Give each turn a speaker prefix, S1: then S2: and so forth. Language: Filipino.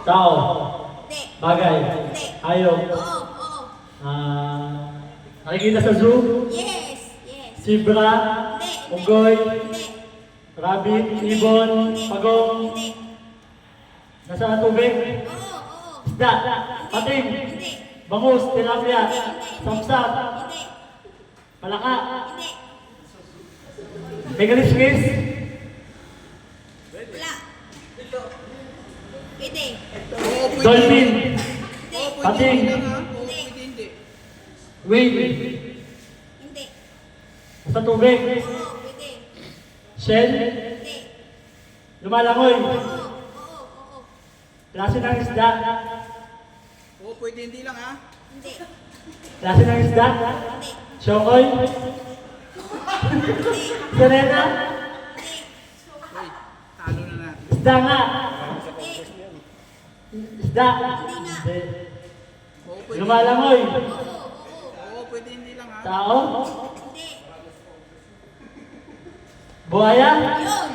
S1: Tao.
S2: Hindi.
S1: Bagay.
S2: Hindi.
S1: Hayop.
S2: Oo, oo.
S1: Nakikita sa zoo.
S2: Yes, yes.
S1: Zebra.
S2: Hindi, hindi.
S1: Unggoy.
S2: Hindi.
S1: Rabbit.
S2: Hindi.
S1: Ibon.
S2: Hindi.
S1: Pagong.
S2: Hindi.
S1: Nasa tubig.
S2: Oo, oo.
S1: Isda.
S2: Hindi.
S1: Pating.
S2: Hindi.
S1: Bangus. Tilapia.
S2: Hindi, hindi.
S1: Samsat.
S2: Hindi.
S1: Palaka.
S2: Hindi.
S1: Megalisquis.
S2: Wala. Pwede.
S1: Dolphin.
S2: Hindi.
S1: Pating.
S2: Hindi.
S1: Whale.
S2: Hindi.
S1: Nasa tubig.
S2: Oo, pwede.
S1: Shell.
S2: Hindi.
S1: Lumalangoy.
S2: Oo, oo, oo.
S1: Klase ng isda.
S3: Oo, pwede hindi lang ha.
S2: Hindi.
S1: Klase ng isda.
S2: Hindi.
S1: Shokoy.
S2: Hindi.
S1: Sirena.
S2: Hindi.
S3: Uy, talo na natin.
S1: Isda nga.
S2: Hindi.
S1: Isda.
S2: Hindi nga.
S1: Hindi.
S3: Oo, pwede.
S1: Lumalangoy.
S2: Oo, oo.
S3: Oo, pwede hindi lang ha.
S1: Tao.
S2: Hindi.
S1: Buhaya.
S2: Yun.